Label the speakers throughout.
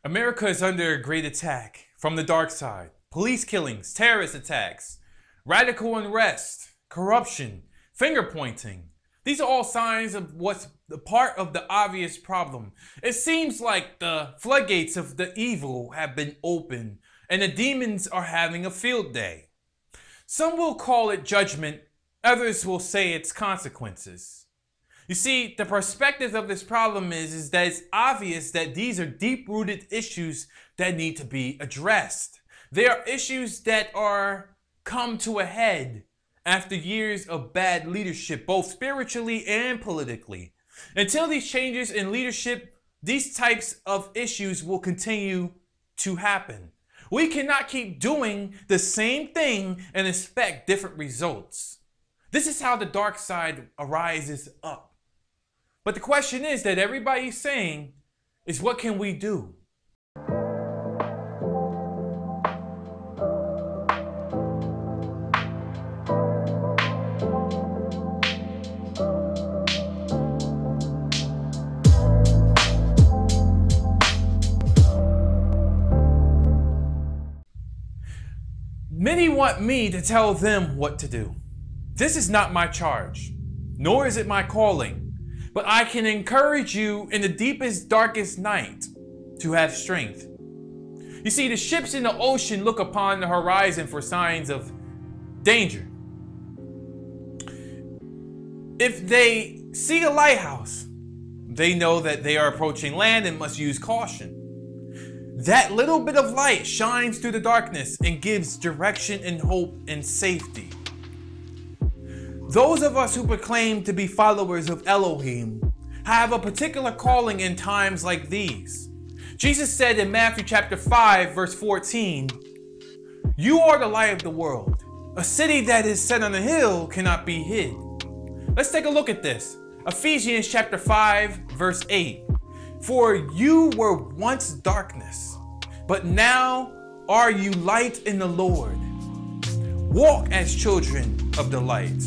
Speaker 1: America is under a great attack from the dark side. Police killings, terrorist attacks, radical unrest, corruption, finger pointing. These are all signs of what's the part of the obvious problem. It seems like the floodgates of the evil have been opened and the demons are having a field day. Some will call it judgment, others will say it's consequences. You see, the perspective of this problem is that it's obvious that these are deep-rooted issues that need to be addressed. They are issues that are come to a head after years of bad leadership, both spiritually and politically. Until these changes in leadership, these types of issues will continue to happen. We cannot keep doing the same thing and expect different results. This is how the dark side arises up. But the question is that everybody's saying is, what can we do? Many want me to tell them what to do. This is not my charge, nor is it my calling. But I can encourage you in the deepest, darkest night to have strength. You see, the ships in the ocean look upon the horizon for signs of danger. If they see a lighthouse, they know that they are approaching land and must use caution. That little bit of light shines through the darkness and gives direction and hope and safety. Those of us who proclaim to be followers of Elohim have a particular calling in times like these. Jesus said in Matthew chapter 5, verse 14, "You are the light of the world. A city that is set on a hill cannot be hid." Let's take a look at this. Ephesians chapter 5, verse 8. "For you were once darkness, but now are you light in the Lord. Walk as children of the light."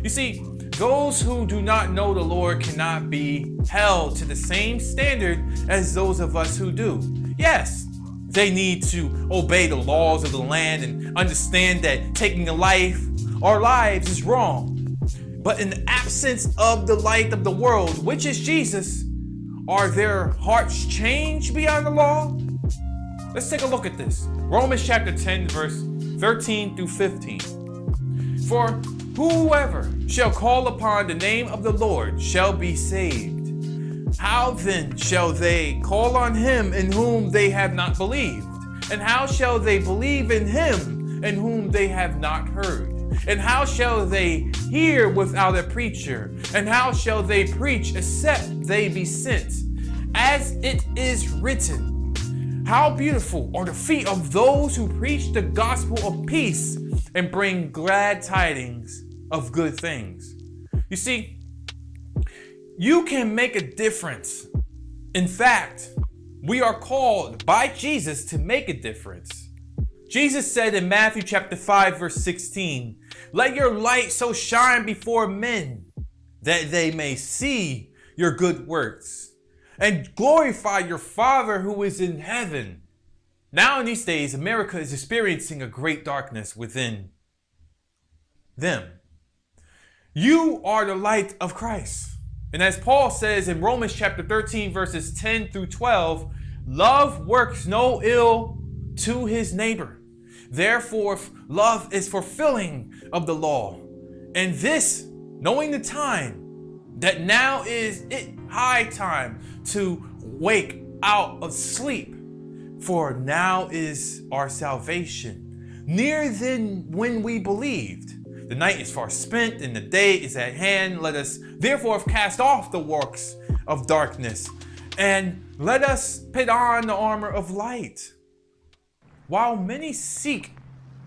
Speaker 1: You see, those who do not know the Lord cannot be held to the same standard as those of us who do. Yes, they need to obey the laws of the land and understand that taking a life or lives is wrong. But in the absence of the light of the world, which is Jesus, are their hearts changed beyond the law? Let's take a look at this. Romans chapter 10, verse 13 through 15. "For whoever shall call upon the name of the Lord shall be saved. How then shall they call on him in whom they have not believed? And how shall they believe in him in whom they have not heard? And how shall they hear without a preacher? And how shall they preach except they be sent? As it is written, how beautiful are the feet of those who preach the gospel of peace and bring glad tidings of good things." You see, you can make a difference. In fact, we are called by Jesus to make a difference. Jesus said in Matthew chapter 5, verse 16, "Let your light so shine before men that they may see your good works and glorify your Father who is in heaven." Now in these days, America is experiencing a great darkness within them. You are the light of Christ. And as Paul says in Romans chapter 13, verses 10 through 12, "Love works no ill to his neighbor. Therefore, love is fulfilling of the law. And this, knowing the time, that now is it high time to wake out of sleep. For now is our salvation nearer than when we believed. The night is far spent and the day is at hand. Let us therefore cast off the works of darkness and let us put on the armor of light." While many seek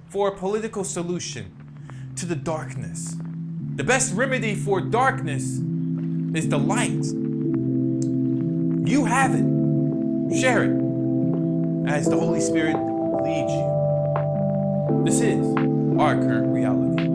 Speaker 1: for a political solution to the darkness, the best remedy for darkness is the light. You have it. Share it as the Holy Spirit leads you. This is our current reality.